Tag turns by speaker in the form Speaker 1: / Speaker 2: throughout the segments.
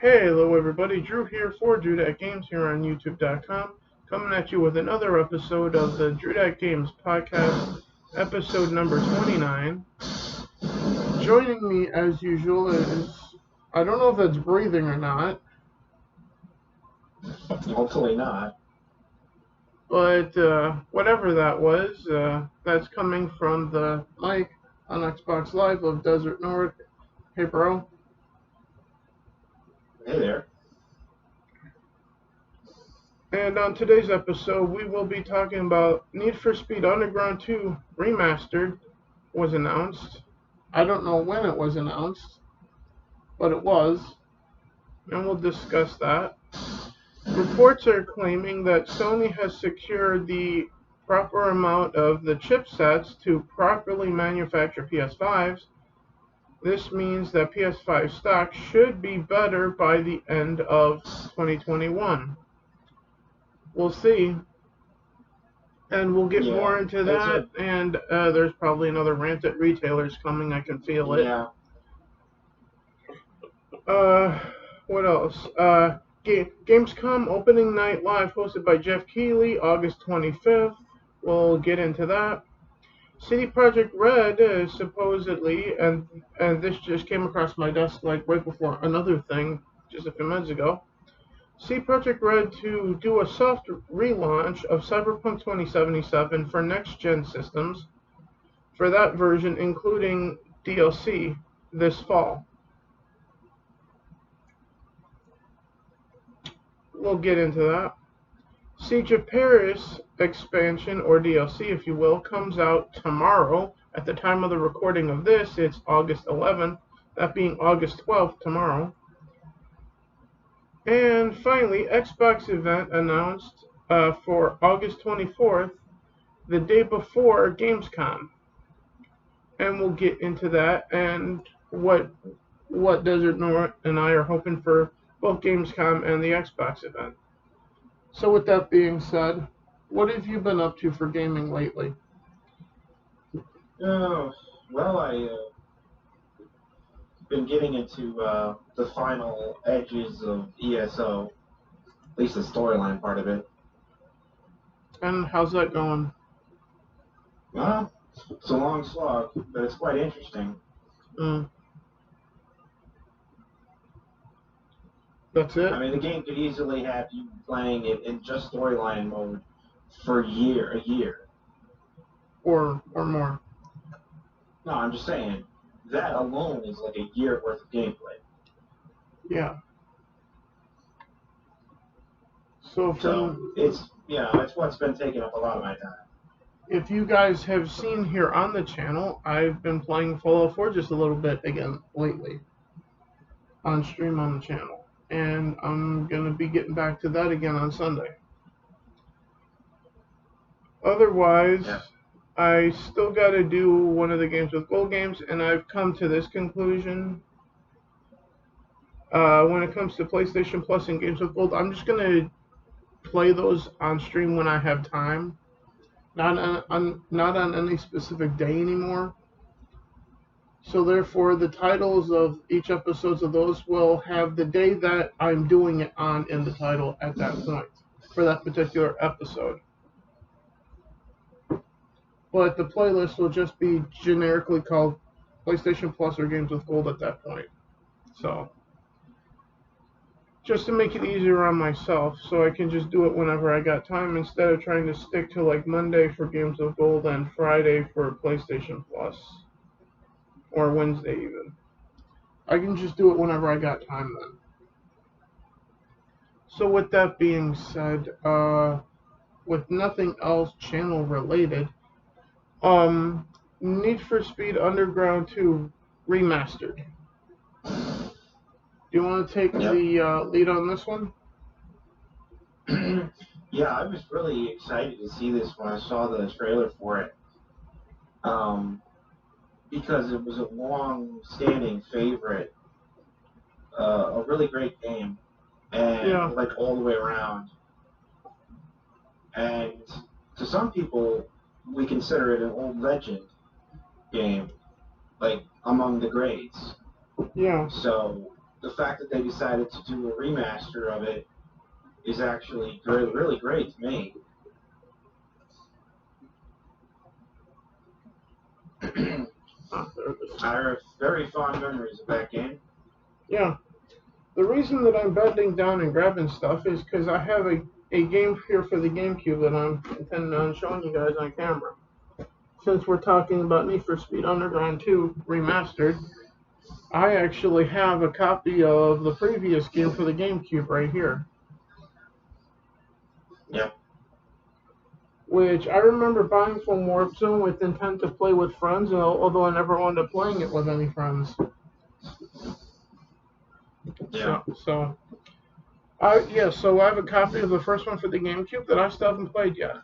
Speaker 1: Hey, hello everybody, Drew here for DrewDat Games here on YouTube.com, coming at you with another episode of the DrewDat Games podcast, episode number 29. Joining me as usual is, I don't know if that's breathing or not,
Speaker 2: Hopefully not.
Speaker 1: but whatever that was, that's coming from the mic on Xbox Live of Desert North. Hey bro.
Speaker 2: Hey there.
Speaker 1: And on today's episode, we will be talking about Need for Speed Underground 2 Remastered was announced. I don't know when it was announced, but it was, and we'll discuss that. Reports are claiming that Sony has secured the proper amount of the chipsets to properly manufacture PS5s. This means that PS5 stock should be better by the end of 2021. We'll see. And we'll get more into that, and there's probably another rant at retailers coming, I can feel it.
Speaker 2: Yeah.
Speaker 1: What else? Gamescom opening night live hosted by Jeff Keighley, August 25th. We'll get into that. CD Projekt Red supposedly, and this just came across my desk like right before another thing just a few minutes ago. CD Projekt Red to do a soft relaunch of CyberPunk 2077 for next-gen systems, for that version including DLC this fall. We'll get into that. Siege of Paris expansion, or DLC if you will, comes out tomorrow. At the time of the recording of this, it's August 11th, that being August 12th tomorrow. And finally, Xbox event announced for August 24th, the day before Gamescom. And we'll get into that and what Desert North and I are hoping for both Gamescom and the Xbox event. So with that being said, what have you been up to for gaming lately?
Speaker 2: Well, I been getting into the final edges of ESO, at least the storyline part of it.
Speaker 1: And how's that going?
Speaker 2: Well, it's a long slog, but it's quite interesting.
Speaker 1: That's it?
Speaker 2: I mean, the game could easily have you playing it in just storyline mode for a year.
Speaker 1: Or more.
Speaker 2: No, I'm just saying, that alone is like a year worth of gameplay.
Speaker 1: Yeah. So
Speaker 2: it's what's been taking up a lot of my time.
Speaker 1: If you guys have seen here on the channel, I've been playing Fallout 4 just a little bit again lately on stream on the channel, and I'm gonna be getting back to that again on Sunday. Otherwise, I still gotta do one of the Games with Gold games, and I've come to this conclusion. When it comes to PlayStation Plus and Games with Gold, I'm just gonna play those on stream when I have time. Not on any specific day anymore. So therefore, the titles of each episodes of those will have the day that I'm doing it on in the title at that point for that particular episode. But the playlist will just be generically called PlayStation Plus or Games with Gold at that point. So, just to make it easier on myself, so I can just do it whenever I got time instead of trying to stick to like Monday for Games with Gold and Friday for PlayStation Plus, or Wednesday even. I can just do it whenever I got time then. So with that being said, with nothing else channel related, Need for Speed Underground 2 Remastered. Do you want to take the lead on this one?
Speaker 2: Yeah, I was really excited to see this when I saw the trailer for it. Because it was a long-standing favorite, a really great game, and like all the way around. And to some people, we consider it an old legend game, like among the greats.
Speaker 1: Yeah.
Speaker 2: So the fact that they decided to do a remaster of it is actually really, really great to me. I have very fond memories of that game.
Speaker 1: Yeah. The reason that I'm bending down and grabbing stuff is because I have a game here for the GameCube that I'm intending on showing you guys on camera. Since we're talking about Need for Speed Underground 2 Remastered, I actually have a copy of the previous game for the GameCube right here.
Speaker 2: Yep.
Speaker 1: Which I remember buying from Warp Zone with intent to play with friends, although I never wound up playing it with any friends.
Speaker 2: Yeah.
Speaker 1: So I have a copy of the first one for the GameCube that I still haven't played yet.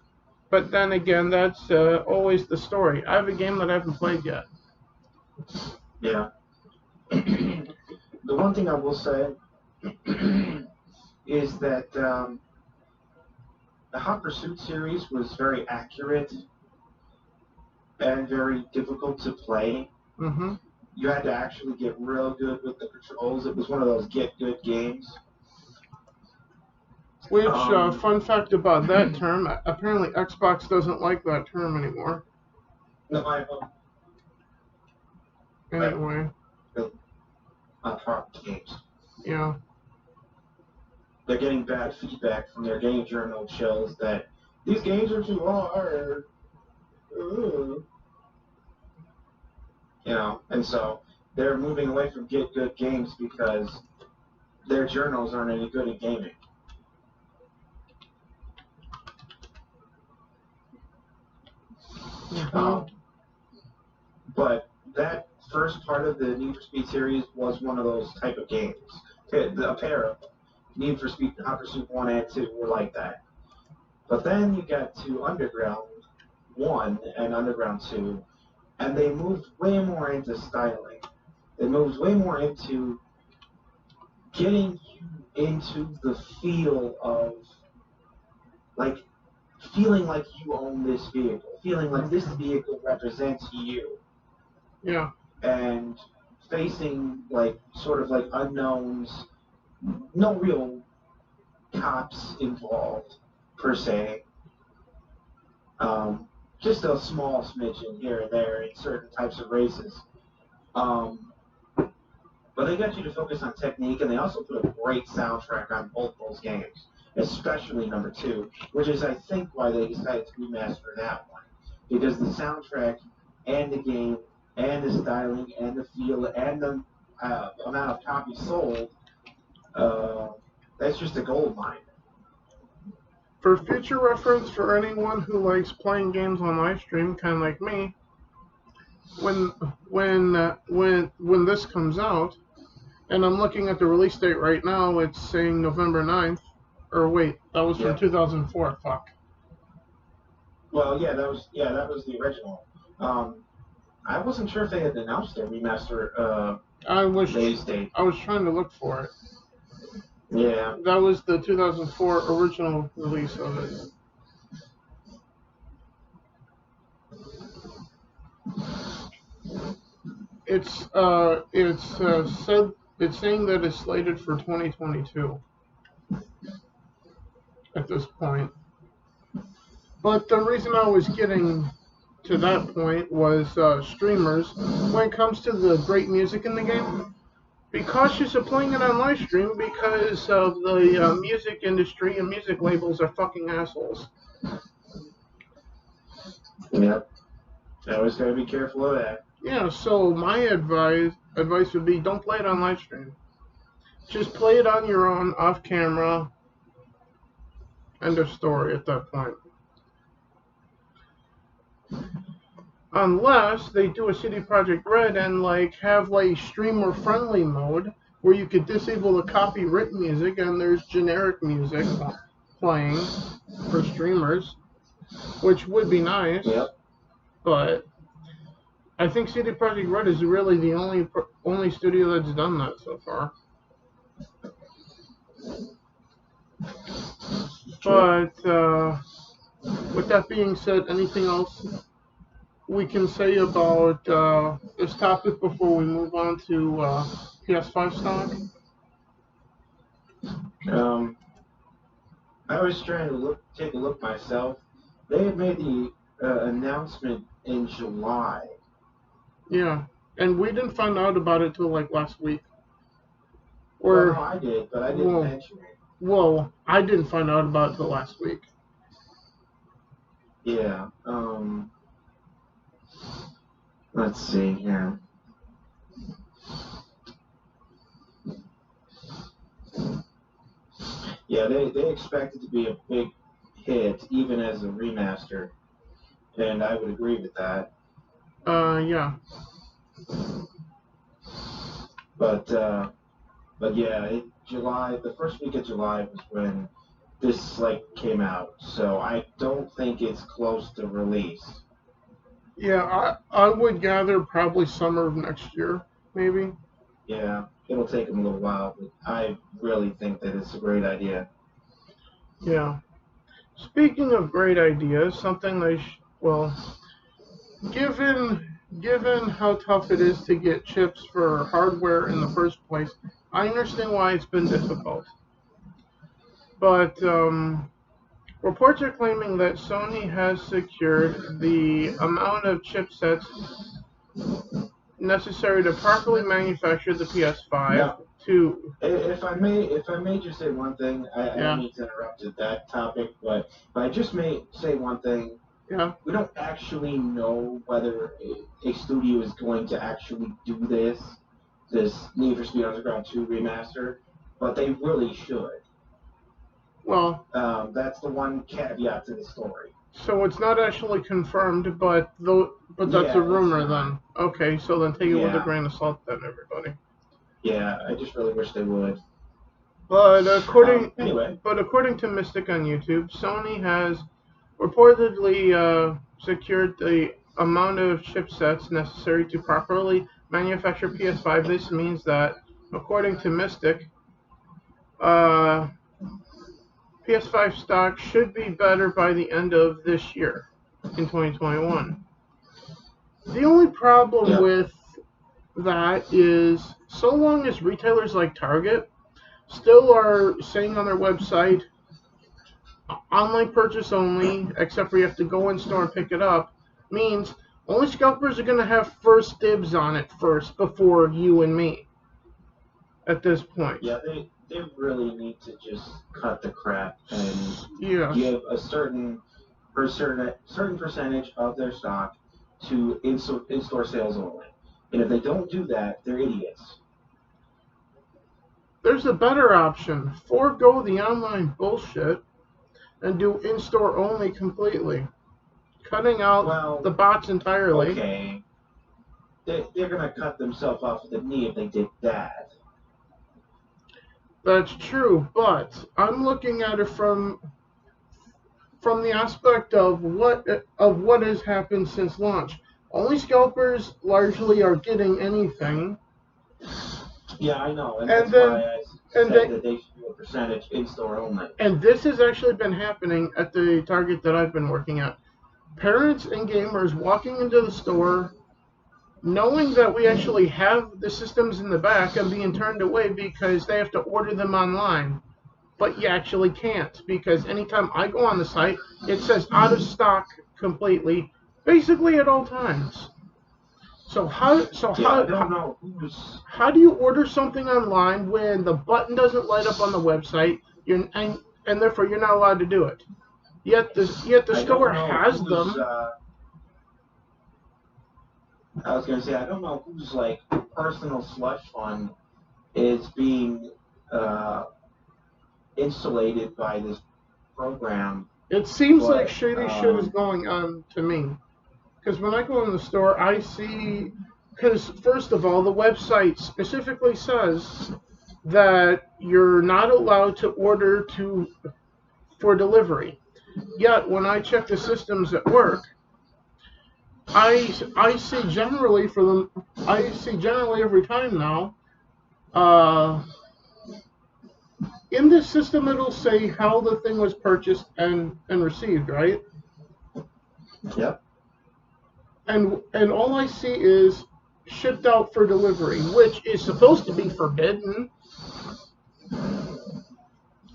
Speaker 1: But then again, that's always the story. I have a game that I haven't played yet.
Speaker 2: Yeah. The one thing I will say is that the Hot Pursuit series was very accurate and very difficult to play.
Speaker 1: Mm-hmm.
Speaker 2: You had to actually get real good with the controls. It was one of those get good games.
Speaker 1: Which, fun fact about that term, apparently Xbox doesn't like that term anymore.
Speaker 2: No, I
Speaker 1: Anyway.
Speaker 2: Hot games.
Speaker 1: Yeah.
Speaker 2: They're getting bad feedback from their game journal shows that these games are too hard. Ooh. You know, and so they're moving away from get good games because their journals aren't any good at gaming.
Speaker 1: Mm-hmm.
Speaker 2: But that first part of the Need for Speed series was one of those type of games. A pair of Need for Speed, Hot Pursuit 1 and 2 were like that. But then you got to Underground 1 and Underground 2, and they moved way more into styling. They moved way more into getting you into the feel of, like, feeling like you own this vehicle, feeling like this vehicle represents you.
Speaker 1: Yeah.
Speaker 2: And facing, like, sort of like unknowns, no real cops involved, per se. Just a small smidgen here and there in certain types of races. But they got you to focus on technique, and they also put a great soundtrack on both those games, especially number 2, which is, I think, why they decided to remaster that one. Because the soundtrack and the game and the styling and the feel and the amount of copies sold, that's just a gold mine.
Speaker 1: For future reference, for anyone who likes playing games on live stream, kind of like me, when this comes out, and I'm looking at the release date right now, it's saying November 9th. Or wait, that was from 2004. Fuck.
Speaker 2: Well, that was the original. I wasn't sure if they had announced their remaster release date.
Speaker 1: I was trying to look for it.
Speaker 2: Yeah.
Speaker 1: That was the 2004 original release of it. It's saying that it's slated for 2022 at this point. But the reason I was getting to that point was streamers. When it comes to the great music in the game, be cautious of playing it on live stream because of the music industry and music labels are fucking assholes.
Speaker 2: Yep. Always gotta be careful of that.
Speaker 1: Yeah, so my advice would be don't play it on live stream. Just play it on your own, off camera. End of story at that point. Unless they do a CD Projekt Red and have streamer friendly mode where you could disable the copyright music and there's generic music playing for streamers, which would be nice.
Speaker 2: Yep.
Speaker 1: But I think CD Projekt Red is really the only studio that's done that so far. But with that being said, anything else we can say about this topic before we move on to PS5 Stock?
Speaker 2: I was trying to take a look myself. They had made the announcement in July.
Speaker 1: Yeah, and we didn't find out about it till like last week.
Speaker 2: Well, no,
Speaker 1: Or,
Speaker 2: I did, but I didn't
Speaker 1: well,
Speaker 2: mention it.
Speaker 1: well, I didn't find out about it till last week.
Speaker 2: Yeah. Let's see here. Yeah, they expect it to be a big hit, even as a remaster, and I would agree with that.
Speaker 1: Yeah.
Speaker 2: But yeah, July, the first week of July was when this came out, so I don't think it's close to release.
Speaker 1: Yeah, I would gather probably summer of next year, maybe.
Speaker 2: Yeah, it'll take them a little while, but I really think that it's a great idea.
Speaker 1: Yeah. Speaking of great ideas, something well, given how tough it is to get chips for hardware in the first place, I understand why it's been difficult. But reports are claiming that Sony has secured the amount of chipsets necessary to properly manufacture the PS5
Speaker 2: Now,
Speaker 1: to
Speaker 2: if I may just say one thing, I don't
Speaker 1: yeah,
Speaker 2: mean to interrupt that topic, but I just may say one thing.
Speaker 1: yeah.
Speaker 2: We don't actually know whether a studio is going to actually do this Need for Speed Underground 2 remaster, but they really should.
Speaker 1: Well,
Speaker 2: That's the one caveat to the story.
Speaker 1: so it's not actually confirmed, but that's a
Speaker 2: Yeah, it's
Speaker 1: rumor
Speaker 2: not.
Speaker 1: then. Okay, so then take it with a
Speaker 2: Yeah,
Speaker 1: grain of salt then, everybody.
Speaker 2: yeah. I just really wish they would.
Speaker 1: But
Speaker 2: Anyway,
Speaker 1: according to Mystic on YouTube, Sony has reportedly secured the amount of chipsets necessary to properly manufacture PS5. This means that, according to Mystic, uh, PS5 stock should be better by the end of this year, in 2021. The only problem
Speaker 2: yeah.
Speaker 1: with that is, so long as retailers like Target still are saying on their website, online purchase only, except for you have to go in store and pick it up, means only scalpers are going to have first dibs on it first before you and me at this point.
Speaker 2: Yeah, they really need to just cut the crap and
Speaker 1: Yes.
Speaker 2: give a certain percentage of their stock to in-store sales only. And if they don't do that, they're idiots.
Speaker 1: There's a better option. Forego the online bullshit and do in-store only completely, cutting out
Speaker 2: Well,
Speaker 1: the bots entirely.
Speaker 2: okay, they're gonna cut themselves off at the knee if they did that.
Speaker 1: That's true, but I'm looking at it from the aspect of what has happened since launch. Only scalpers largely are getting anything,
Speaker 2: Yeah, I know, and
Speaker 1: and
Speaker 2: that's why
Speaker 1: then
Speaker 2: I
Speaker 1: and
Speaker 2: said
Speaker 1: they,
Speaker 2: that they should do a percentage in-store only.
Speaker 1: and this has actually been happening at the Target that I've been working at. Parents and gamers walking into the store, knowing that we actually have the systems in the back, and being turned away because they have to order them online. But you actually can't, because anytime I go on the site, it says out of stock completely, basically at all times. So
Speaker 2: Yeah, I don't know who's.
Speaker 1: how do you order something online when the button doesn't light up on the website? And therefore you're not allowed to do it. Yet the
Speaker 2: I don't
Speaker 1: store
Speaker 2: know
Speaker 1: has
Speaker 2: who's.
Speaker 1: them.
Speaker 2: I was gonna say I don't know whose personal slush fund is being uh, insulated by this program,
Speaker 1: It seems like
Speaker 2: but
Speaker 1: shady shit is going on to me. Because when I go in the store, I see. Because first of all, the website specifically says that you're not allowed to order for delivery. Yet when I check the systems at work, I see generally for them I see generally every time now. Uh, in this system, it'll say how the thing was purchased and received, right?
Speaker 2: yep.
Speaker 1: And all I see is shipped out for delivery, which is supposed to be forbidden.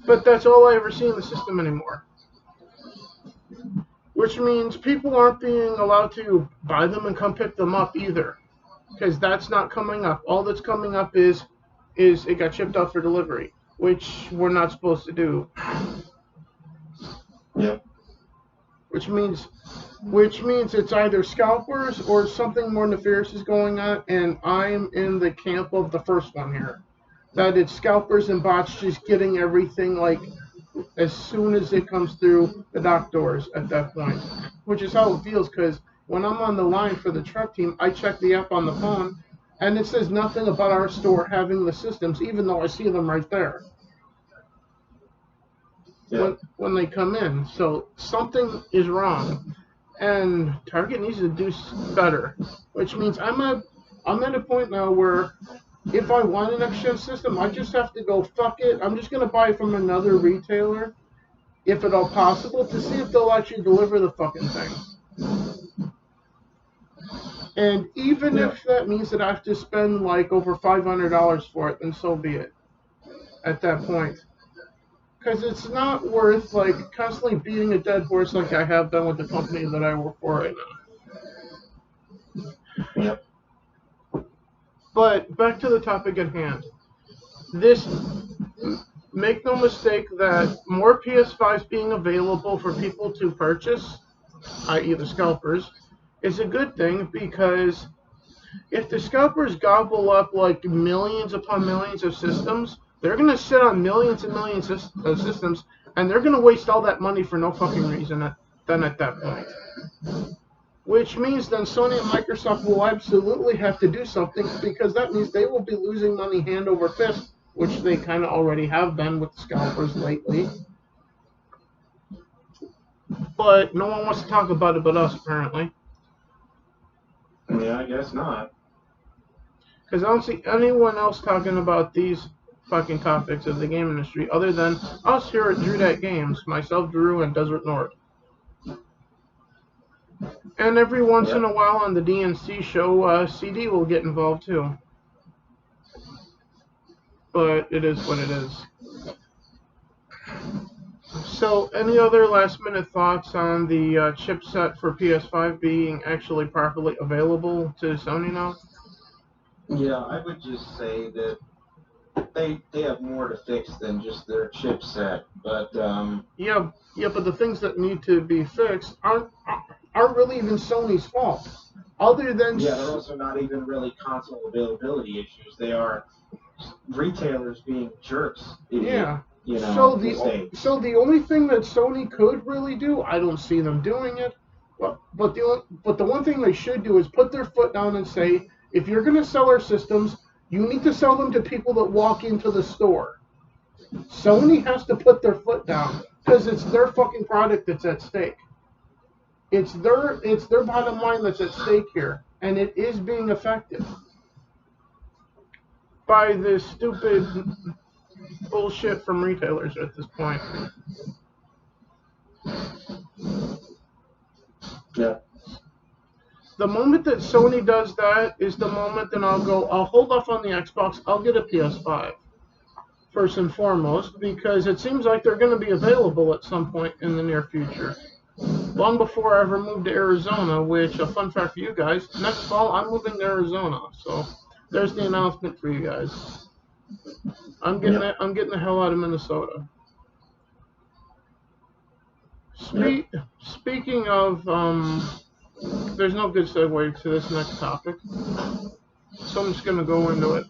Speaker 1: But that's all I ever see in the system anymore. Which means people aren't being allowed to buy them and come pick them up either. Because that's not coming up. All that's coming up is it got shipped out for delivery, which we're not supposed to do.
Speaker 2: Yep.
Speaker 1: Which means it's either scalpers or something more nefarious is going on, and I'm in the camp of the first one here. That it's scalpers and bots just getting everything like as soon as it comes through the dock doors at that point. Which is how it feels, because when I'm on the line for the truck team, I check the app on the phone, and it says nothing about our store having the systems, even though I see them right there. When they come in. So something is wrong. And Target needs to do better. Which means I'm at a point now where if I want an next-gen system, I just have to go, fuck it. I'm just going to buy it from another retailer, if at all possible, to see if they'll actually deliver the fucking thing. And even if that means that I have to spend like over $500 for it, then so be it. At that point. Because it's not worth like constantly beating a dead horse like I have done with the company that I work for right now.
Speaker 2: Yep.
Speaker 1: But back to the topic at hand. Make no mistake that more PS5s being available for people to purchase, i.e. the scalpers, is a good thing, because if the scalpers gobble up like millions upon millions of systems, they're going to sit on millions and millions of systems, and they're going to waste all that money for no fucking reason at that point. Which means then Sony and Microsoft will absolutely have to do something, because that means they will be losing money hand over fist, which they kind of already have been with the scalpers lately. But no one wants to talk about it but us, apparently.
Speaker 2: Yeah, I guess not.
Speaker 1: Because I don't see anyone else talking about these fucking topics of the game industry other than us here at Drew Dat Games, myself, Drew, and Desert Nord. And every once in a while on the DNC show, CD will get involved too. But it is what it is. So, any other last minute thoughts on the chipset for PS5 being actually properly available to Sony now?
Speaker 2: Yeah, I would just say that they have more to fix than just their chipset, but
Speaker 1: yeah, but the things that need to be fixed aren't really even Sony's fault. Other than
Speaker 2: they're also not even really console availability issues. They are retailers being jerks.
Speaker 1: Yeah.
Speaker 2: So
Speaker 1: the only thing that Sony could really do, I don't see them doing it. But the one thing they should do is put their foot down and say, if you're going to sell our systems, you need to sell them to people that walk into the store. Sony has to put their foot down, because it's their fucking product that's at stake. It's their bottom line that's at stake here, and it is being affected by this stupid bullshit from retailers at this point.
Speaker 2: Yeah.
Speaker 1: The moment that Sony does that is the moment that I'll hold off on the Xbox, I'll get a PS5. First and foremost, because it seems like they're going to be available at some point in the near future. Long before I ever moved to Arizona, which, a fun fact for you guys, next fall I'm moving to Arizona, so there's the announcement for you guys. I'm getting the hell out of Minnesota. Speaking of, there's no good segue to this next topic, so I'm just going to go into it.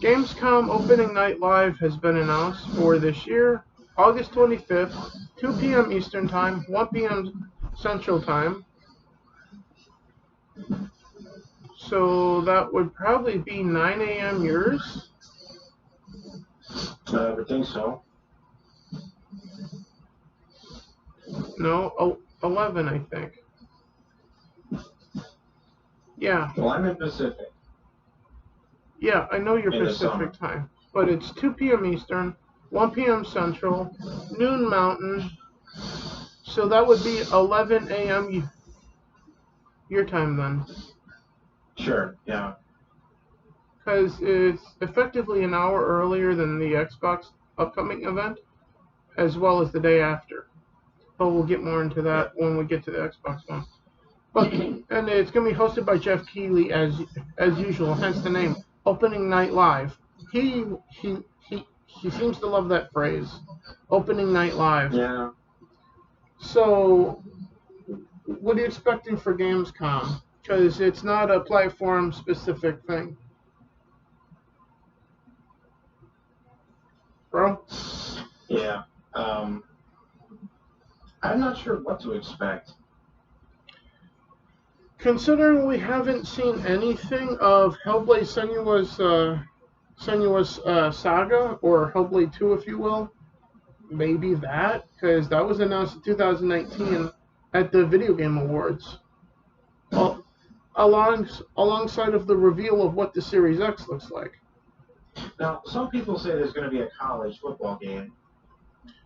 Speaker 1: Gamescom Opening Night Live has been announced for this year, August 25th, 2 p.m. Eastern Time, 1 p.m. Central Time. So that would probably be 9 a.m. yours?
Speaker 2: I would think so.
Speaker 1: No, 11, I think. Yeah.
Speaker 2: Well, I'm in Pacific.
Speaker 1: Yeah, I know you're Pacific time, but it's 2 p.m. Eastern, 1 p.m. Central, noon Mountain, so that would be 11 a.m. your time then.
Speaker 2: Sure, yeah.
Speaker 1: Because it's effectively an hour earlier than the Xbox upcoming event, as well as the day after. But we'll get more into that when we get to the Xbox One. But and it's going to be hosted by Jeff Keighley as usual, hence the name Opening Night Live. He seems to love that phrase, Opening Night Live.
Speaker 2: Yeah.
Speaker 1: So, what are you expecting for Gamescom? Because it's not a platform-specific thing. Bro?
Speaker 2: Yeah. I'm not sure what to expect.
Speaker 1: Considering we haven't seen anything of Hellblade Senua's Saga, or Hellblade 2, if you will, maybe that, because that was announced in 2019 at the Video Game Awards, alongside of the reveal of what the Series X looks like.
Speaker 2: Now, some people say there's going to be a college football game.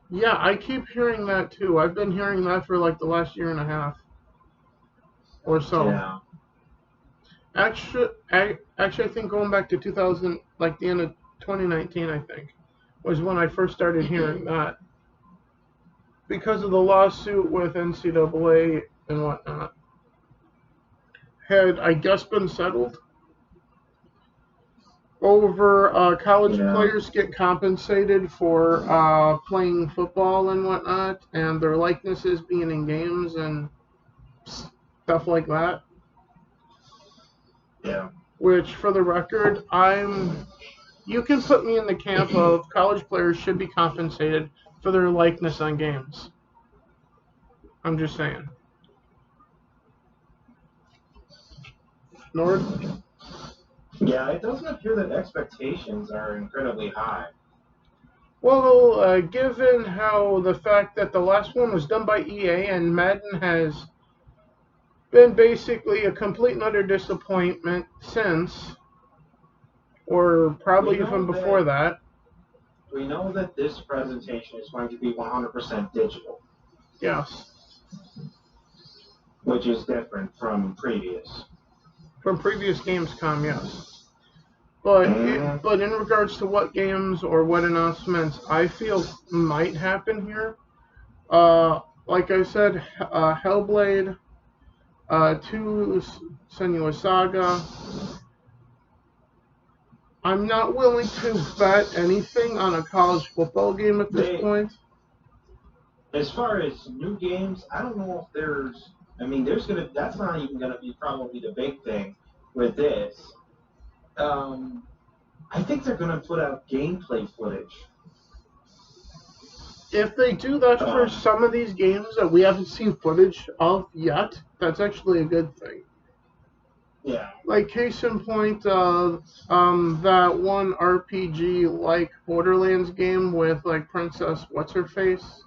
Speaker 1: Yeah, I keep hearing that too. I've been hearing that for like the last year and a half or so.
Speaker 2: Yeah.
Speaker 1: Actually, I think going back to 2000, like the end of 2019, I think, was when I first started hearing that. Because of the lawsuit with NCAA and whatnot. Had, I guess, been settled over college players get compensated for playing football and whatnot, and their likenesses being in games and stuff like that.
Speaker 2: Yeah.
Speaker 1: Which, for the record, you can put me in the camp of college players should be compensated for their likeness on games. I'm just saying. Nord?
Speaker 2: Yeah, it doesn't appear that expectations are incredibly high.
Speaker 1: Well, given how the fact that the last one was done by EA and Madden has been basically a complete and utter disappointment since, or probably even before that.
Speaker 2: We know that this presentation is going to be 100% digital.
Speaker 1: Yes.
Speaker 2: Which is different from previous.
Speaker 1: From previous Gamescom, yes. But in regards to what games or what announcements I feel might happen here, like I said, Hellblade 2 Senua's Saga. I'm not willing to bet anything on a college football game at this point.
Speaker 2: As far as new games, I don't know if there's. I mean, that's not even gonna be probably the big thing with this. I think they're gonna put out gameplay footage.
Speaker 1: If they do that for some of these games that we haven't seen footage of yet, that's actually a good thing.
Speaker 2: Yeah.
Speaker 1: Like case in point, that one RPG like Borderlands game with like Princess What's Her Face.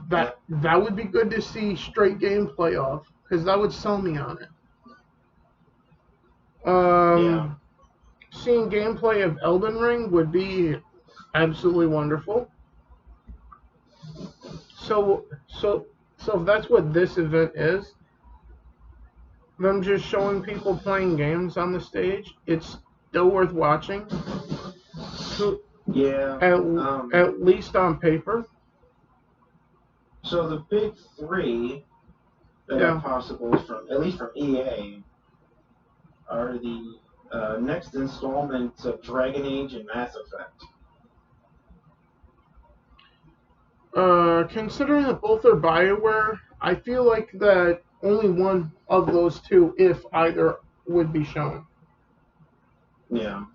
Speaker 1: That would be good to see straight gameplay of, because that would sell me on it. Seeing gameplay of Elden Ring would be absolutely wonderful. So if that's what this event is, them just showing people playing games on the stage, it's still worth watching. At least on paper.
Speaker 2: So the big three that are possible at least from EA, are the next installments of Dragon Age and Mass Effect.
Speaker 1: Considering that both are BioWare, I feel like that only one of those two, if either, would be shown.
Speaker 2: Yeah.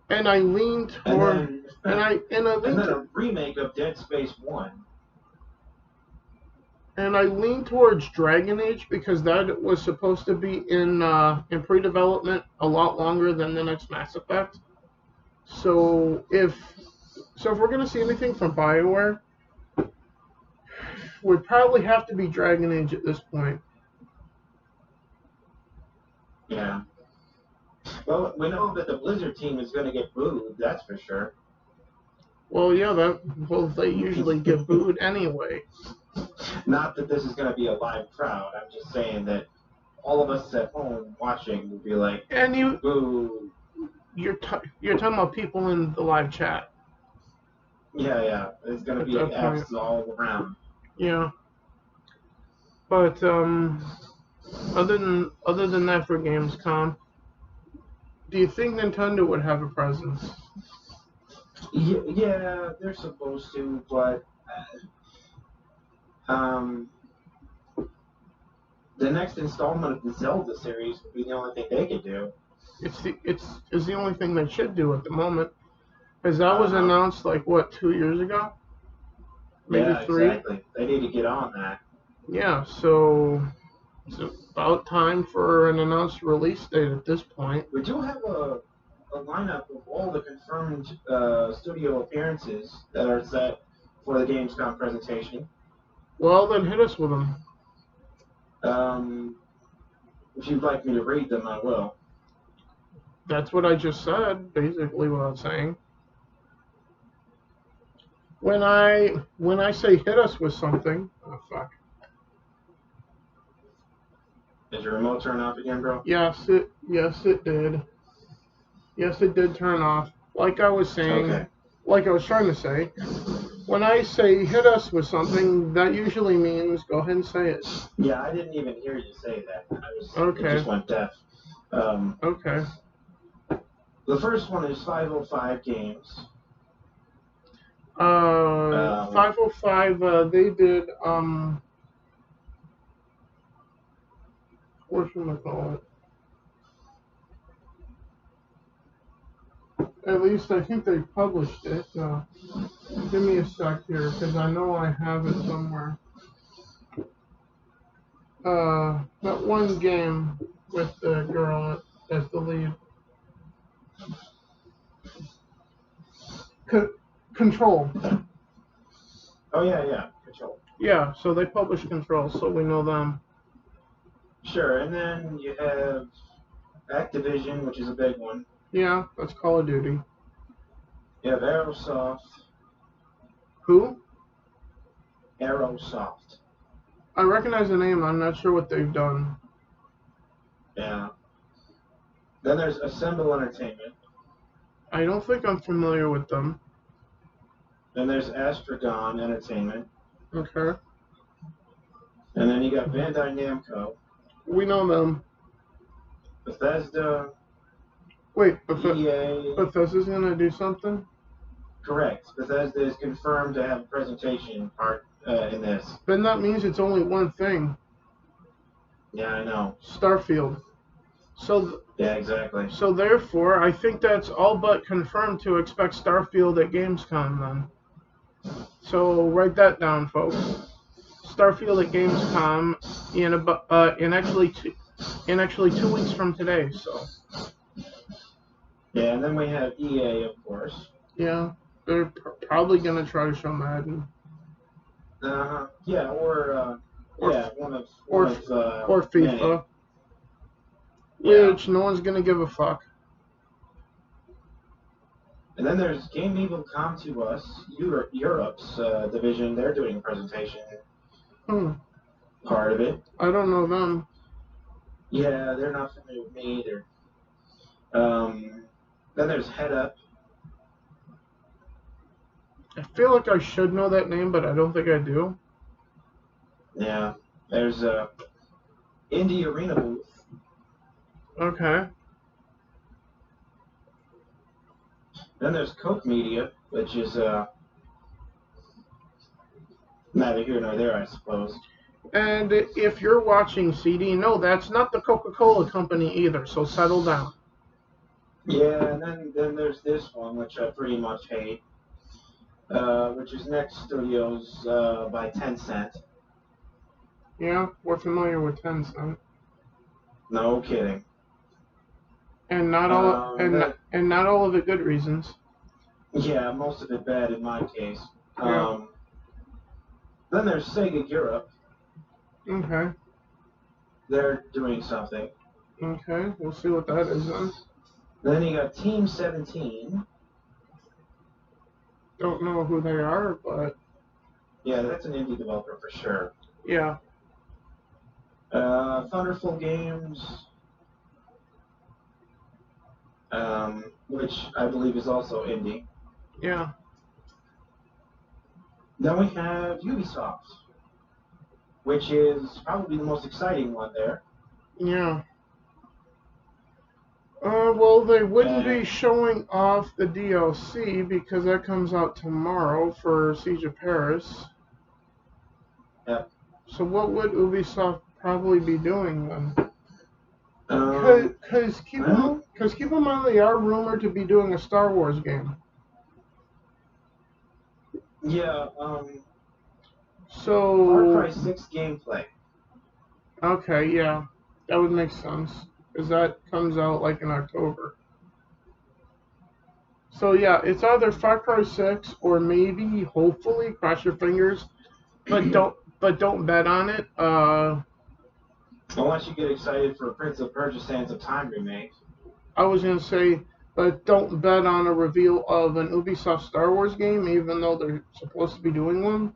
Speaker 1: And I lean toward
Speaker 2: and then a remake of Dead Space 1.
Speaker 1: And I lean towards Dragon Age because that was supposed to be in pre-development a lot longer than the next Mass Effect. So if we're gonna see anything from BioWare, would probably have to be Dragon Age at this point.
Speaker 2: Yeah. Well, we know that the Blizzard team is going to get booed, that's for sure.
Speaker 1: Well, yeah, they usually get booed anyway.
Speaker 2: Not that this is going to be a live crowd. I'm just saying that all of us at home watching will be like, boo.
Speaker 1: You're talking about people in the live chat.
Speaker 2: Yeah. It's gonna
Speaker 1: at
Speaker 2: be
Speaker 1: that point.
Speaker 2: apps all around.
Speaker 1: Yeah. But other than that for Gamescom, do you think Nintendo would have a presence?
Speaker 2: Yeah, they're supposed to, but um, the next installment of the Zelda series would be the only thing they could do.
Speaker 1: It's the only thing they should do at the moment, because that was
Speaker 2: Uh-huh.
Speaker 1: announced like what 2 years ago, maybe
Speaker 2: Yeah,
Speaker 1: three.
Speaker 2: exactly. They need to get on that.
Speaker 1: Yeah, so it's about time for an announced release date at this point.
Speaker 2: We do have a lineup of all the confirmed studio appearances that are set for the Gamescom presentation.
Speaker 1: Well, then hit us with them.
Speaker 2: Um, if you'd like me to read them, I will.
Speaker 1: That's what I just said, basically what I'm saying. When I say hit us with something, oh fuck.
Speaker 2: Did your remote turn off again, bro?
Speaker 1: Yes it did. Yes it did turn off. Like I was saying,
Speaker 2: Okay.
Speaker 1: like I was trying to say, when I say hit us with something, that usually means go ahead and say it.
Speaker 2: Yeah, I didn't even hear you say that. It
Speaker 1: Okay.
Speaker 2: just went deaf. Um,
Speaker 1: Okay.
Speaker 2: the first one is 505 Games.
Speaker 1: 505. They did what should I call it? At least I think they published it. Give me a sec here, because I know I have it somewhere. That one game with the girl as the lead. Control.
Speaker 2: Oh yeah, Control.
Speaker 1: Yeah, so they published Control, so we know them.
Speaker 2: Sure, and then you have Activision, which is a big one.
Speaker 1: Yeah, that's Call of Duty.
Speaker 2: You have Aerosoft.
Speaker 1: Who?
Speaker 2: Aerosoft.
Speaker 1: I recognize the name. I'm not sure what they've done.
Speaker 2: Yeah. Then there's Assemble Entertainment.
Speaker 1: I don't think I'm familiar with them.
Speaker 2: Then there's Astragon Entertainment.
Speaker 1: Okay.
Speaker 2: And then you got Bandai Namco,
Speaker 1: We know them.
Speaker 2: Bethesda,
Speaker 1: Wait,
Speaker 2: EA.
Speaker 1: Bethesda's gonna do something?
Speaker 2: Correct. Bethesda is confirmed to have a presentation part in this.
Speaker 1: Then that means it's only one thing.
Speaker 2: Yeah, I know.
Speaker 1: Starfield. So
Speaker 2: Yeah, exactly.
Speaker 1: So therefore, I think that's all but confirmed to expect Starfield at Gamescom then. So write that down, folks. Starfield at Gamescom in actually 2 weeks from today. So
Speaker 2: Yeah, and then we have EA, of course.
Speaker 1: yeah, they're probably gonna try to show Madden.
Speaker 2: Yeah, or
Speaker 1: Or
Speaker 2: one of
Speaker 1: or or FIFA,
Speaker 2: yeah.
Speaker 1: which no one's gonna give a fuck.
Speaker 2: And then there's Game Evil Come to Us, Europe's division. They're doing a presentation. Part of it.
Speaker 1: I don't know them.
Speaker 2: Yeah, they're not familiar with me either. Then there's Head Up.
Speaker 1: I feel like I should know that name, but I don't think I do.
Speaker 2: Yeah. There's Indie Arena Booth.
Speaker 1: Okay.
Speaker 2: Then there's Coke Media, which is neither here nor there, I suppose.
Speaker 1: And if you're watching CD, no, that's not the Coca-Cola company either, so settle down.
Speaker 2: Yeah, and then there's this one, which I pretty much hate, which is Next Studios by Tencent.
Speaker 1: Yeah, we're familiar with Tencent.
Speaker 2: No kidding.
Speaker 1: And not all of the good reasons.
Speaker 2: Yeah, most of it bad in my case.
Speaker 1: Yeah.
Speaker 2: Then there's Sega Europe.
Speaker 1: Okay.
Speaker 2: They're doing something.
Speaker 1: Okay, we'll see what that is then.
Speaker 2: Then you got Team 17.
Speaker 1: Don't know who they are, but
Speaker 2: Yeah, that's an indie developer for sure.
Speaker 1: yeah.
Speaker 2: Thunderful Games, which I believe is also indie.
Speaker 1: Yeah.
Speaker 2: Then we have Ubisoft, which is probably the most exciting one there.
Speaker 1: Yeah. Well, they wouldn't
Speaker 2: And
Speaker 1: be showing off the DLC because that comes out tomorrow for Siege of Paris.
Speaker 2: yeah,
Speaker 1: So what would Ubisoft probably be doing then? Because
Speaker 2: well,
Speaker 1: keep in mind they are rumored to be doing a Star Wars game.
Speaker 2: yeah, Far Cry
Speaker 1: So
Speaker 2: 6 gameplay.
Speaker 1: okay, yeah, that would make sense because that comes out like in October. So yeah, it's either Far Cry 6 or maybe, hopefully, cross your fingers, but don't bet on it.
Speaker 2: Unless you get excited for Prince of Persia Sands of Time remake.
Speaker 1: I was gonna say, but don't bet on a reveal of an Ubisoft Star Wars game, even though they're supposed to be doing one.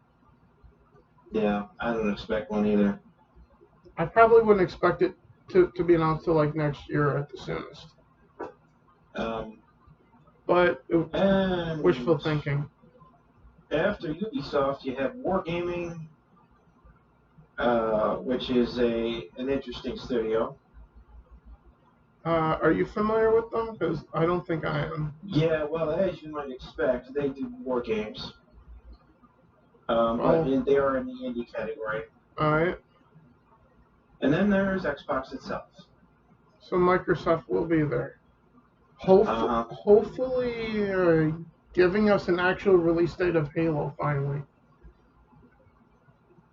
Speaker 2: Yeah, I don't expect one either.
Speaker 1: I probably wouldn't expect it to be announced till like next year at the soonest.
Speaker 2: Um,
Speaker 1: But
Speaker 2: and
Speaker 1: wishful thinking.
Speaker 2: after Ubisoft, you have Wargaming, which is an interesting studio.
Speaker 1: Are you familiar with them? Because I don't think I am.
Speaker 2: Yeah, well, as you might expect, they do war games, but
Speaker 1: Oh,
Speaker 2: they are in the indie category.
Speaker 1: alright.
Speaker 2: And then there's Xbox itself.
Speaker 1: So Microsoft will be there.
Speaker 2: Uh,
Speaker 1: Hopefully, giving us an actual release date of Halo finally.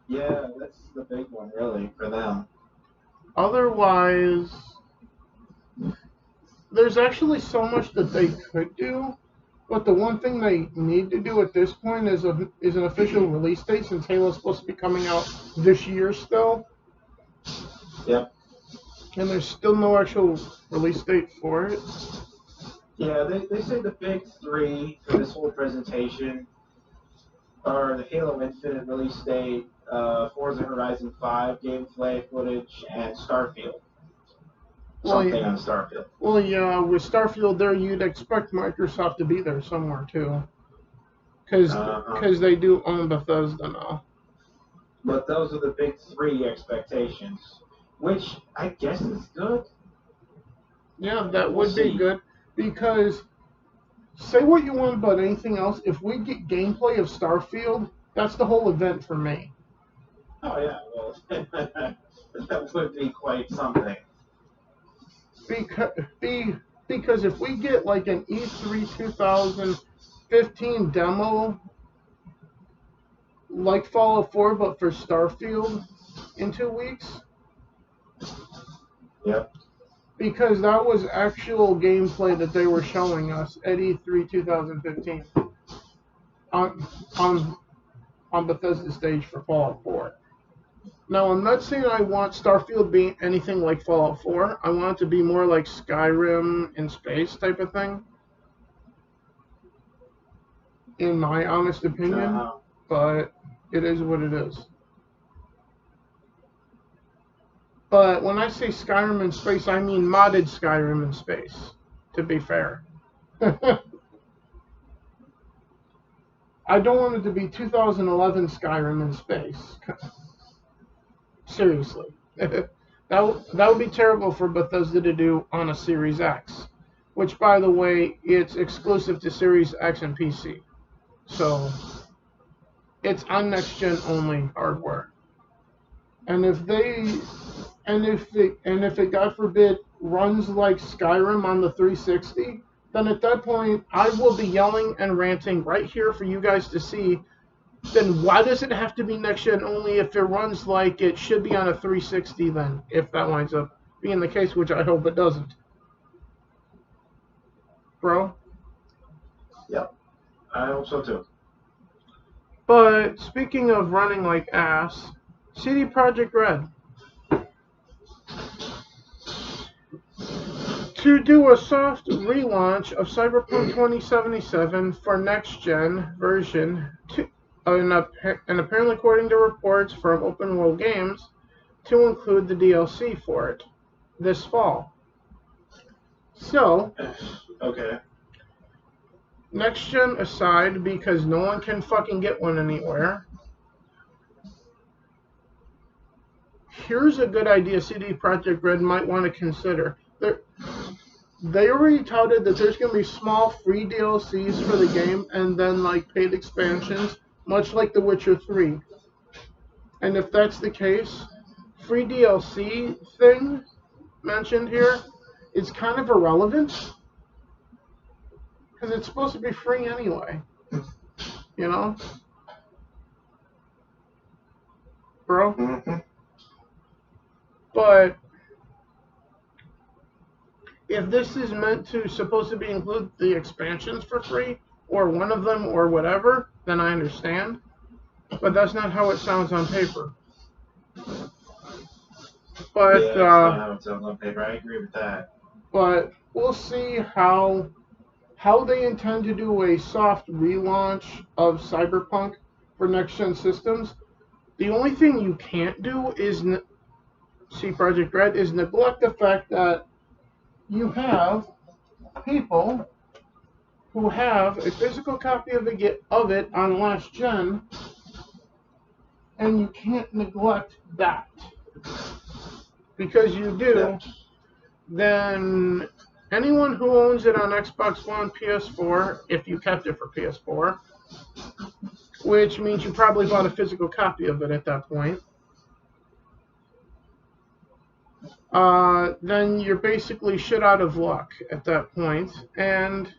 Speaker 2: yeah, that's the big one, really, for them.
Speaker 1: Otherwise, there's actually so much that they could do, but the one thing they need to do at this point is an official release date since Halo's supposed to be coming out this year still,
Speaker 2: Yep.
Speaker 1: and there's still no actual release date for it.
Speaker 2: Yeah, they say the big three for this whole presentation are the Halo Infinite release date, Forza Horizon 5 gameplay footage, and Starfield.
Speaker 1: Well,
Speaker 2: Something on Starfield.
Speaker 1: well, yeah, with Starfield there, you'd expect Microsoft to be there somewhere too, because
Speaker 2: Uh-huh.
Speaker 1: they do own Bethesda now.
Speaker 2: But those are the big three expectations, which I guess is good.
Speaker 1: Yeah, that
Speaker 2: We'll
Speaker 1: would be
Speaker 2: see.
Speaker 1: good because say what you want about anything else, if we get gameplay of Starfield, that's the whole event for me.
Speaker 2: Oh yeah, well, that would be quite something.
Speaker 1: Because because if we get like an E3 2015 demo like Fallout 4 but for Starfield in 2 weeks,
Speaker 2: Yep.
Speaker 1: because that was actual gameplay that they were showing us at E3 2015 on on on Bethesda stage for Fallout 4. Now, I'm not saying I want Starfield being anything like Fallout 4. I want it to be more like Skyrim in space type of thing, in my honest opinion.
Speaker 2: Uh-huh.
Speaker 1: But it is what it is. But when I say Skyrim in space, I mean modded Skyrim in space, to be fair. I don't want it to be 2011 Skyrim in space. Seriously. That would be terrible for Bethesda to do on a Series X, which, by the way, it's exclusive to Series X and PC. So it's on next gen only hardware. And if it God forbid runs like Skyrim on the 360, then at that point I will be yelling and ranting right here for you guys to see. Then why does it have to be next gen only if it runs like it should be on a 360 then, if that winds up being the case, which I hope it doesn't. Bro?
Speaker 2: Yep. I hope so too.
Speaker 1: But speaking of running like ass, CD Projekt Red. To do a soft relaunch of Cyberpunk 2077 for next gen version, and apparently according to reports from Open World Games, to include the DLC for it this fall. So,
Speaker 2: Okay.
Speaker 1: next gen aside, because no one can fucking get one anywhere, here's a good idea CD Projekt Red might want to consider. They already touted that there's going to be small free DLCs for the game and then like paid expansions, much like The Witcher 3. And if that's the case, free DLC thing mentioned here is kind of irrelevant because it's supposed to be free anyway. You know? Bro?
Speaker 2: Mm-hmm.
Speaker 1: But if this is meant to supposed to be include the expansions for free, or one of them, or whatever, then I understand. But that's not how it sounds on paper. But
Speaker 2: yeah, that's not how it sounds on paper. I agree with that.
Speaker 1: But we'll see how they intend to do a soft relaunch of Cyberpunk for next-gen systems. The only thing you can't do is see Project Red is neglect the fact that you have people who have a physical copy of it on last gen, and you can't neglect that. Because you do, then anyone who owns it on Xbox One, PS4, if you kept it for PS4, which means you probably bought a physical copy of it at that point, then you're basically shit out of luck at that point. And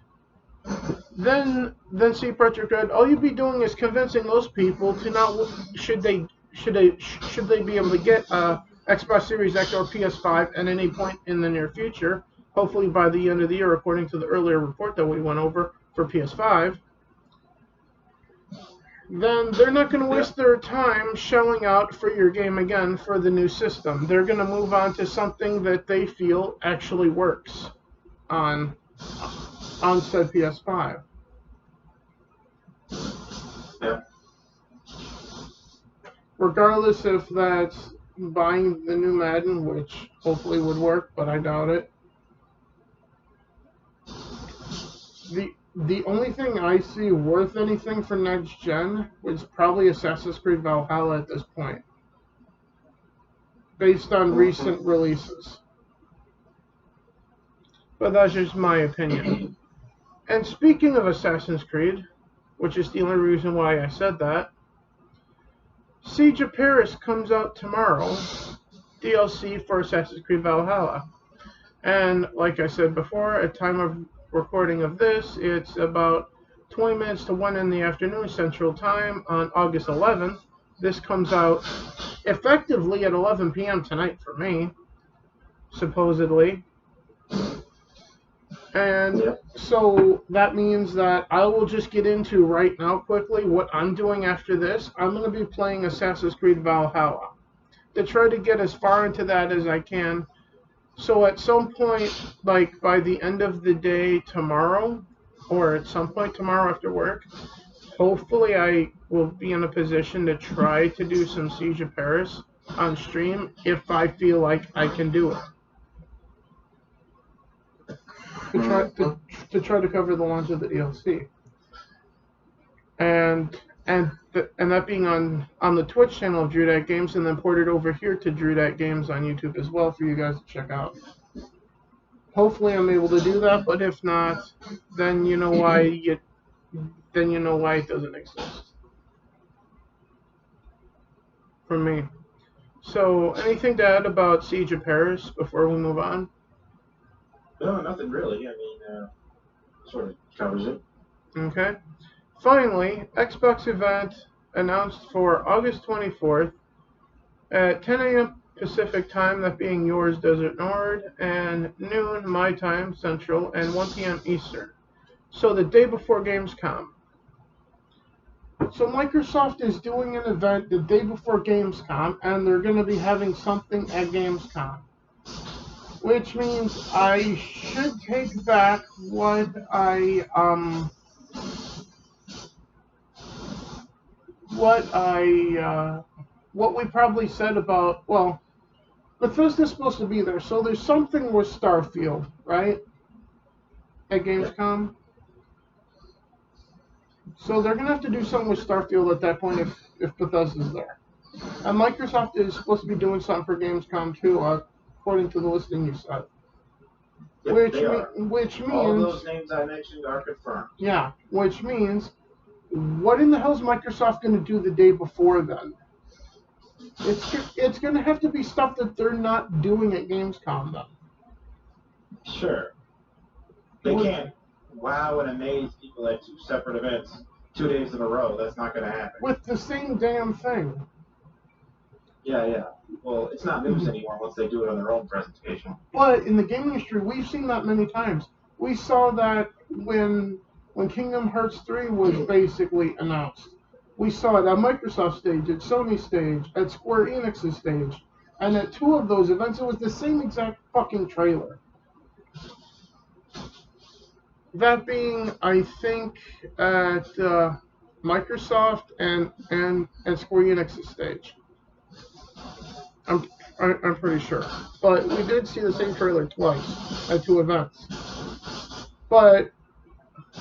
Speaker 1: then CD Projekt Red, all you'd be doing is convincing those people to not should they be able to get a Xbox Series X or PS5 at any point in the near future, hopefully by the end of the year, according to the earlier report that we went over for PS5. Then they're not going to waste their time shelling out for your game again for the new system. They're going to move on to something that they feel actually works on said PS5.
Speaker 2: Yeah.
Speaker 1: Regardless if that's buying the new Madden, which hopefully would work, but I doubt it. The only thing I see worth anything for next gen was probably Assassin's Creed Valhalla at this point, based on recent releases. But that's just my opinion. And speaking of Assassin's Creed, which is the only reason why I said that, Siege of Paris comes out tomorrow, DLC for Assassin's Creed Valhalla. And like I said before, at time of recording of this, it's about 20 minutes to 1 in the afternoon Central Time on August 11th. This comes out effectively at 11 p.m. tonight for me, supposedly. And so that means that I will just get into right now quickly what I'm doing after this. I'm going to be playing Assassin's Creed Valhalla to try to get as far into that as I can. So at some point, like by the end of the day tomorrow, or at some point tomorrow after work, hopefully I will be in a position to try to do some Siege of Paris on stream if I feel like I can do it. To try to cover the launch of the DLC. And that being on the Twitch channel of Drudat Games, and then ported over here to Drudat Games on YouTube as well for you guys to check out. Hopefully I'm able to do that, but if not, then you know why it doesn't exist for me. So anything to add about Siege of Paris before we move on?
Speaker 2: No, nothing really. I mean, sort of covers it.
Speaker 1: Okay. Finally, Xbox event announced for August 24th at 10 a.m. Pacific time, that being yours, Desert Nord, and noon my time, Central, and 1 p.m. Eastern. So the day before Gamescom. So Microsoft is doing an event the day before Gamescom, and they're going to be having something at Gamescom. Which means I should take back what we probably said about, well, Bethesda's supposed to be there, so there's something with Starfield, right? At Gamescom. So they're gonna have to do something with Starfield at that point if Bethesda's there. And Microsoft is supposed to be doing something for Gamescom too, according to the listing you said.
Speaker 2: Yep, they are.
Speaker 1: Which means
Speaker 2: all those names I mentioned are confirmed.
Speaker 1: Yeah, which means what in the hell is Microsoft going to do the day before then? It's going to have to be stuff that they're not doing at Gamescom then.
Speaker 2: Sure. They can't wow and amaze people at two separate events 2 days in a row. That's not going to happen.
Speaker 1: With the same damn thing.
Speaker 2: Yeah. Well, it's not news anymore once they do it on their own presentation.
Speaker 1: But in the game industry, we've seen that many times. We saw that when Kingdom Hearts 3 was basically announced. We saw it at Microsoft stage, at Sony stage, at Square Enix's stage. And at two of those events, it was the same exact fucking trailer. That being, I think, at Microsoft and Square Enix's stage. I'm pretty sure. But we did see the same trailer twice at two events. But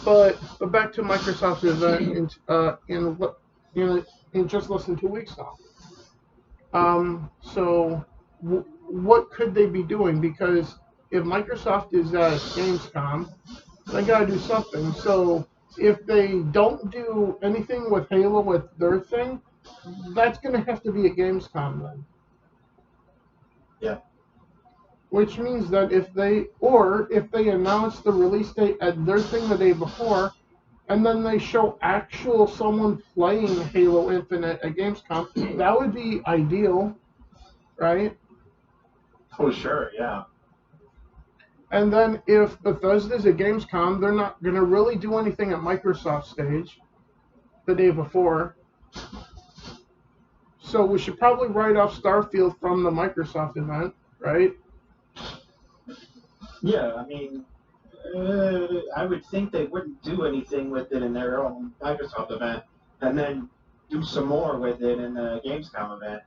Speaker 1: back to Microsoft's event in just less than 2 weeks now. So what could they be doing? Because if Microsoft is at Gamescom, they gotta do something. So if they don't do anything with Halo with their thing, that's gonna have to be at Gamescom then.
Speaker 2: Yeah.
Speaker 1: Which means that if they announce the release date at their thing the day before, and then they show actual someone playing Halo Infinite at Gamescom, that would be ideal, right?
Speaker 2: Oh, sure, yeah.
Speaker 1: And then if Bethesda's at Gamescom, they're not going to really do anything at Microsoft stage the day before. So we should probably write off Starfield from the Microsoft event, right?
Speaker 2: Yeah, I mean, I would think they wouldn't do anything with it in their own Microsoft event, and then do some more with it in the Gamescom event.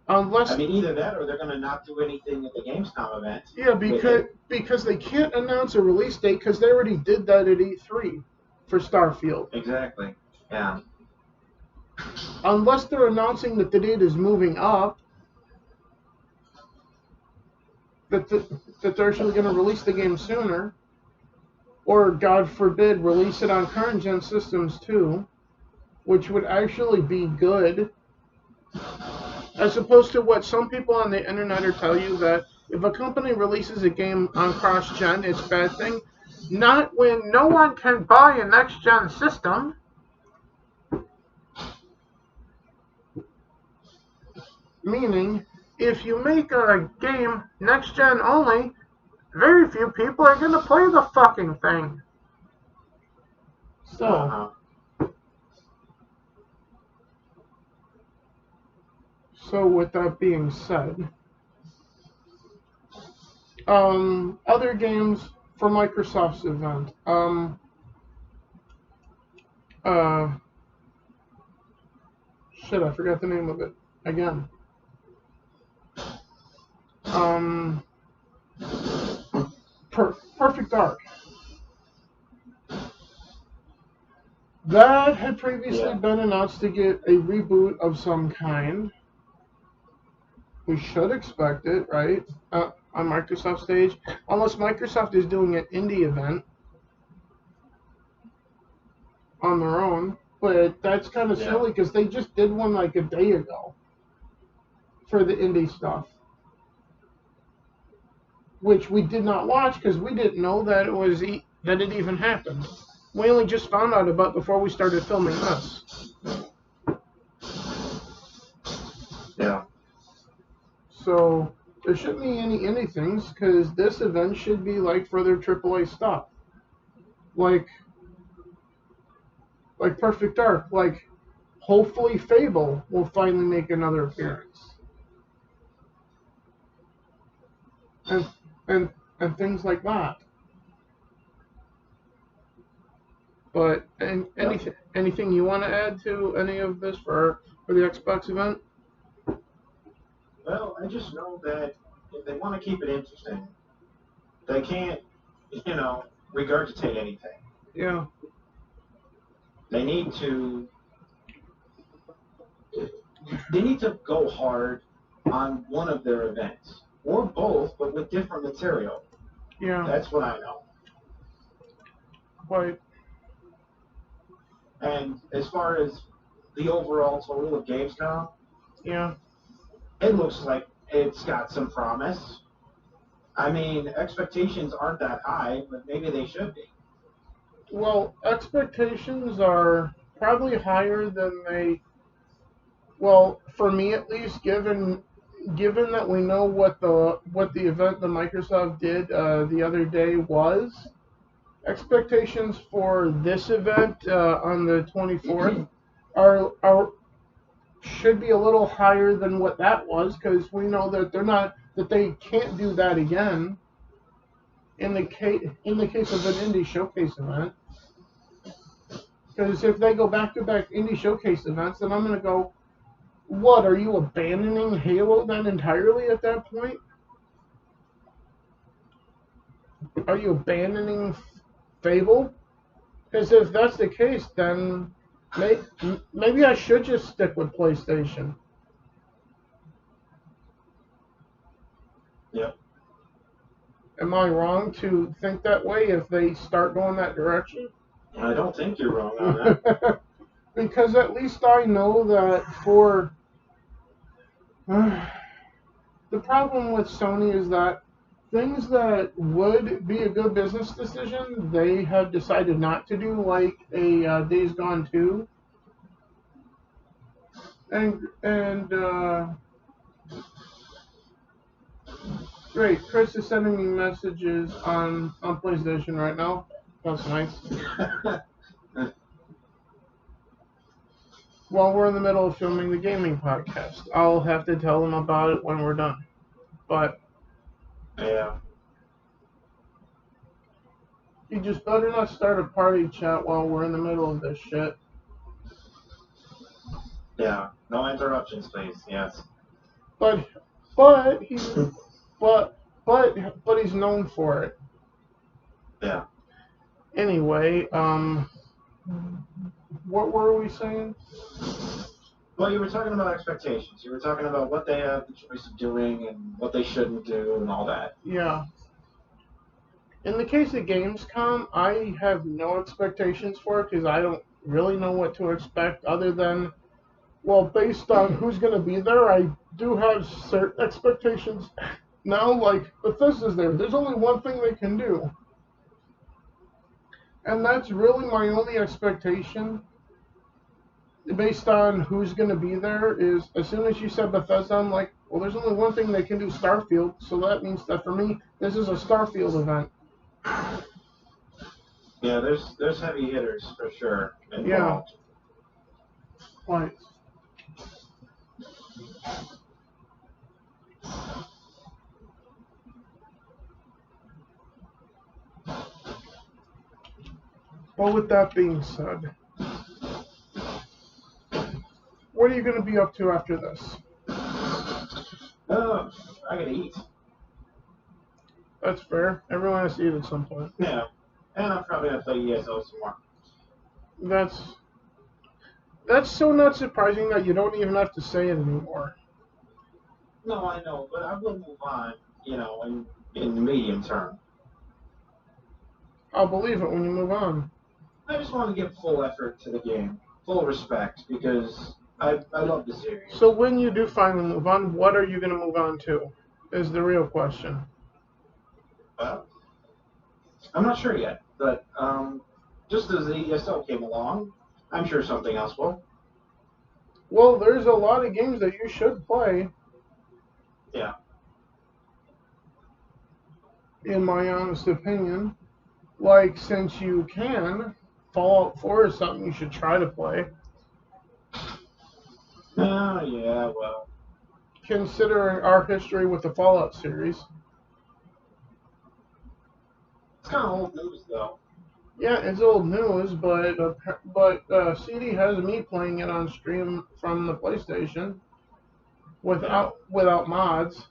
Speaker 1: Unless,
Speaker 2: I mean, either that or they're going to not do anything at the Gamescom event.
Speaker 1: Yeah, because they can't announce a release date because they already did that at E3 for Starfield.
Speaker 2: Exactly. Yeah.
Speaker 1: Unless they're announcing that the date is moving up, that they're actually going to release the game sooner, or God forbid, release it on current gen systems too, which would actually be good. As opposed to what some people on the internet are tell you, that if a company releases a game on cross-gen, it's a bad thing. Not when no one can buy a next-gen system. Meaning, if you make a game next-gen only, very few people are going to play the fucking thing. So... So with that being said, other games for Microsoft's event. Shit, I forgot the name of it again. Perfect Dark. That had previously been announced to get a reboot of some kind. We should expect it, right? On Microsoft stage. Unless Microsoft is doing an indie event on their own. But that's kind of silly because they just did one like a day ago for the indie stuff. Which we did not watch because we didn't know that it even happened. We only just found out about before we started filming this.
Speaker 2: Yeah.
Speaker 1: So there shouldn't be any indie things because this event should be like further AAA stuff. Like Perfect Dark. Like hopefully Fable will finally make another appearance. And things like that. But anything you want to add to any of this for the Xbox event?
Speaker 2: Well, I just know that if they want to keep it interesting, they can't, regurgitate anything.
Speaker 1: Yeah.
Speaker 2: They need to go hard on one of their events, or both, but with different material.
Speaker 1: Yeah.
Speaker 2: That's what I know.
Speaker 1: Quite.
Speaker 2: And as far as the overall total of Gamescom,
Speaker 1: Yeah.
Speaker 2: it looks like it's got some promise. I mean, expectations aren't that high, but maybe they should be.
Speaker 1: Well, expectations are probably higher than they. Well, for me at least, given that we know what the event that Microsoft did the other day was, expectations for this event on the 24th are should be a little higher than what that was, because we know that they can't do that again in the case of an indie showcase event. Because if they go back to back indie showcase events, then I'm gonna go, what, are you abandoning Halo then entirely at that point? Are you abandoning Fable? Because if that's the case, then maybe I should just stick with PlayStation.
Speaker 2: Yep.
Speaker 1: Am I wrong to think that way if they start going that direction?
Speaker 2: I don't think you're wrong on that.
Speaker 1: Because at least I know that for the problem with Sony is that things that would be a good business decision, they have decided not to do, like a Days Gone 2. And great, Chris is sending me messages on PlayStation right now. That's nice. While we're in the middle of filming the gaming podcast, I'll have to tell them about it when we're done. But
Speaker 2: Yeah.
Speaker 1: you just better not start a party chat while we're in the middle of this shit.
Speaker 2: Yeah. No interruptions, please. Yes.
Speaker 1: But he's but but he's known for it.
Speaker 2: Yeah.
Speaker 1: Anyway, what were we saying?
Speaker 2: Well, you were talking about expectations. You were talking about what they have the choice of doing and what they shouldn't do and all that.
Speaker 1: Yeah. In the case of Gamescom, I have no expectations for it because I don't really know what to expect other than, well, based on who's going to be there, I do have certain expectations. Now, like, Bethesda's there. There's only one thing they can do. And that's really my only expectation based on who's going to be there is as soon as you said Bethesda, I'm like, well, there's only one thing they can do, Starfield. So that means that for me, this is a Starfield event.
Speaker 2: Yeah, there's heavy hitters for sure involved.
Speaker 1: Yeah. Right. Well, with that being said, what are you going to be up to after this?
Speaker 2: I gotta eat.
Speaker 1: That's fair. Everyone has to eat at some point.
Speaker 2: Yeah. And I'm probably gonna play ESO some more.
Speaker 1: That's so not surprising that you don't even have to say it anymore.
Speaker 2: No, I know, but I will move on, in the medium term.
Speaker 1: I'll believe it when you move on.
Speaker 2: I just want to give full effort to the game, full respect, because I love the series.
Speaker 1: So when you do finally move on, what are you going to move on to? Is the real question.
Speaker 2: Well, I'm not sure yet, but just as the ESO came along, I'm sure something else will.
Speaker 1: Well, there's a lot of games that you should play.
Speaker 2: Yeah.
Speaker 1: In my honest opinion. Like, since you can, Fallout 4 is something you should try to play.
Speaker 2: Oh, yeah, well.
Speaker 1: Considering our history with the Fallout series.
Speaker 2: It's kind of old news, though.
Speaker 1: Yeah, it's old news, but CD has me playing it on stream from the PlayStation without mods.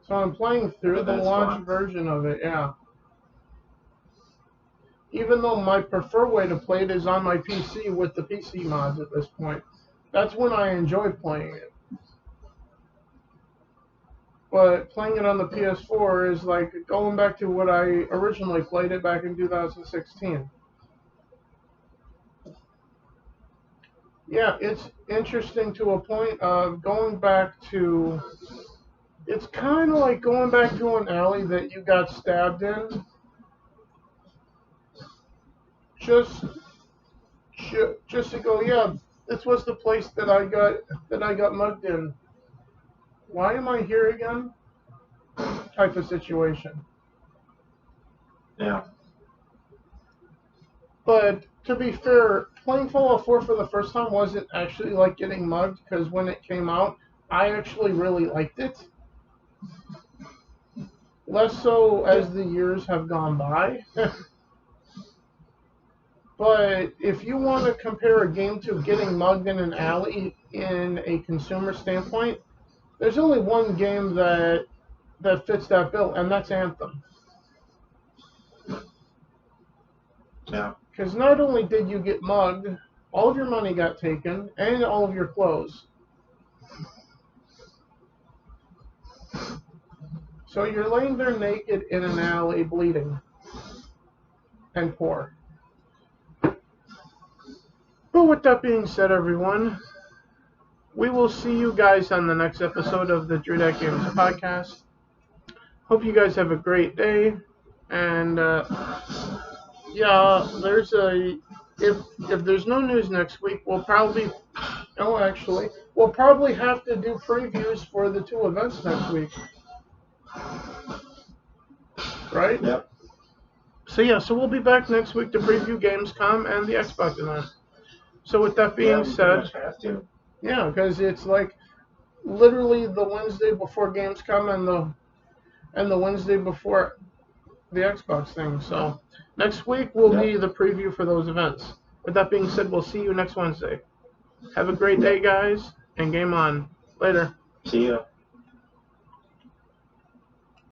Speaker 1: So I'm playing through the launch version of it. Yeah. even though my preferred way to play it is on my PC with the PC mods at this point. That's when I enjoy playing it. But playing it on the PS4 is like going back to what I originally played it back in 2016. Yeah, it's interesting to a point of going back to... It's kind of like going back to an alley that you got stabbed in. Just to go, yeah, this was the place that I got mugged in. Why am I here again? Type of situation.
Speaker 2: Yeah.
Speaker 1: But to be fair, playing Fallout 4 for the first time wasn't actually like getting mugged, because when it came out, I actually really liked it. Less so as the years have gone by. But if you want to compare a game to getting mugged in an alley in a consumer standpoint, there's only one game that fits that bill, and that's Anthem.
Speaker 2: Yeah.
Speaker 1: Because not only did you get mugged, all of your money got taken, and all of your clothes. So you're laying there naked in an alley, bleeding and poor. But with that being said, everyone, we will see you guys on the next episode of the Dreadak Games podcast. Hope you guys have a great day. And yeah, there's a... If there's no news next week, we'll probably... Oh, actually, we'll probably have to do previews for the 2 events next week. Right?
Speaker 2: Yep.
Speaker 1: So yeah, so we'll be back next week to preview Gamescom and the Xbox event. So with that being said, yeah, because it's like literally the Wednesday before Gamescom and the Wednesday before the Xbox thing. So next week will be the preview for those events. With that being said, we'll see you next Wednesday. Have a great day, guys, and game on. Later.
Speaker 2: See ya.